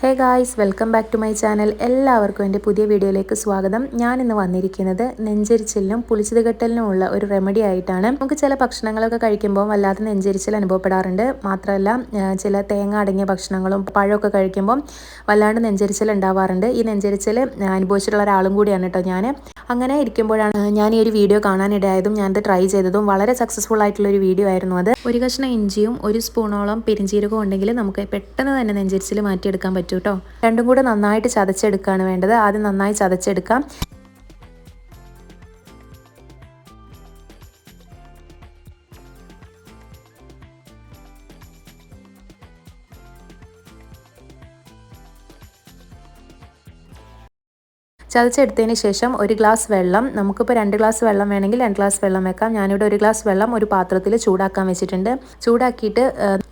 Hey guys, welcome back to my channel. എല്ലാവർക്കും എൻ്റെ പുതിയ വീഡിയോയിലേക്ക് സ്വാഗതം. ഞാൻ ഇന്ന് വന്നിരിക്കുന്നത് നെഞ്ചരിച്ചിലിനും പുളിച്ചത് കെട്ടലിനുമുള്ള ഒരു റെമഡി ആയിട്ടാണ്. നമുക്ക് ചില ഭക്ഷണങ്ങളൊക്കെ കഴിക്കുമ്പോൾ വല്ലാതെ നെഞ്ചരിച്ചിൽ അനുഭവപ്പെടാറുണ്ട്. മാത്രമല്ല ചില തേങ്ങ അടങ്ങിയ ഭക്ഷണങ്ങളും പഴമൊക്കെ കഴിക്കുമ്പോൾ വല്ലാണ്ട് നെഞ്ചരിച്ചിൽ ഉണ്ടാവാറുണ്ട്. ഈ നെഞ്ചരിച്ചിൽ അനുഭവിച്ചിട്ടുള്ള ഒരാളും കൂടിയാണ് കേട്ടോ ഞാൻ. അങ്ങനെ ഇരിക്കുമ്പോഴാണ് ഞാൻ ഈ ഒരു വീഡിയോ കാണാനിടയായതും ഞാനത് ട്രൈ ചെയ്തതും. വളരെ സക്സസ്ഫുൾ ആയിട്ടുള്ള ഒരു വീഡിയോ ആയിരുന്നു അത്. ഒരു കഷ്ണം ഇഞ്ചിയും ഒരു സ്പൂണോളം പെരിഞ്ചീരകവും ഉണ്ടെങ്കിൽ നമുക്ക് പെട്ടെന്ന് തന്നെ നെഞ്ചരിച്ചിൽ മാറ്റിയെടുക്കാൻ പറ്റും കേട്ടോ. രണ്ടും കൂടെ നന്നായിട്ട് ചതച്ചെടുക്കുകയാണ് വേണ്ടത്. ആദ്യം നന്നായി ചതച്ചെടുക്കാം. ചതച്ചെടുത്തതിന് ശേഷം ഒരു ഗ്ലാസ് വെള്ളം, നമുക്കിപ്പോൾ 2 ഗ്ലാസ് വെള്ളം വേണമെങ്കിൽ 2 ഗ്ലാസ് വെള്ളം വെക്കാം. ഞാനിവിടെ 1 ഗ്ലാസ് വെള്ളം ഒരു പാത്രത്തിൽ ചൂടാക്കാൻ വെച്ചിട്ടുണ്ട്. ചൂടാക്കിയിട്ട്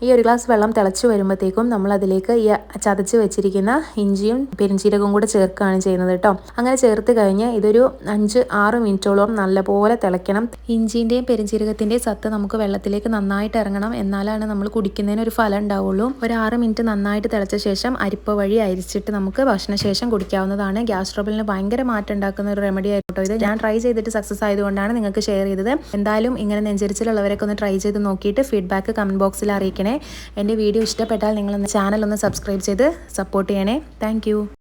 ഈ 1 ഗ്ലാസ് വെള്ളം തിളച്ച് വരുമ്പോഴത്തേക്കും നമ്മൾ അതിലേക്ക് ഈ ചതച്ച് വെച്ചിരിക്കുന്ന ഇഞ്ചിയും പെരിഞ്ചീരകവും കൂടെ ചേർക്കുകയാണ് ചെയ്യുന്നത് കേട്ടോ. അങ്ങനെ ചേർത്ത് കഴിഞ്ഞ് ഇതൊരു 5-6 മിനിറ്റോളം നല്ലപോലെ തിളയ്ക്കണം. ഇഞ്ചിൻ്റെയും പെരിഞ്ചീരകത്തിൻ്റെയും സത്ത് നമുക്ക് വെള്ളത്തിലേക്ക് നന്നായിട്ട് ഇറങ്ങണം. എന്നാലാണ് നമ്മൾ കുടിക്കുന്നതിന് ഒരു ഫലം ഉണ്ടാവുള്ളൂ. ഒരു 6 മിനിറ്റ് നന്നായിട്ട് തിളച്ച ശേഷം അരിപ്പ വഴി അരിച്ചിട്ട് നമുക്ക് ഭക്ഷണശേഷം കുടിക്കാവുന്നതാണ്. ഗ്യാസ് ട്രബിളിന് ഭയങ്കര മാറ്റം ഉണ്ടാക്കുന്ന ഒരു റെമഡി ആയിട്ടോ ഇത്. ഞാൻ ട്രൈ ചെയ്തിട്ട് സക്സസ് ആയതുകൊണ്ടാണ് നിങ്ങൾക്ക് ഷെയർ ചെയ്തത്. എന്തായാലും ഇങ്ങനെ നെഞ്ചരിച്ചിലുള്ളവരൊക്കെ ഒന്ന് ട്രൈ ചെയ്ത് നോക്കിയിട്ട് ഫീഡ്ബാക്ക് കമൻറ്റ് ബോക്സിൽ അറിയിക്കണേ. എൻ്റെ വീഡിയോ ഇഷ്ടപ്പെട്ടാൽ നിങ്ങൾ ചാനൽ ഒന്ന് സബ്സ്ക്രൈബ് ചെയ്ത് സപ്പോർട്ട് ചെയ്യണേ. താങ്ക്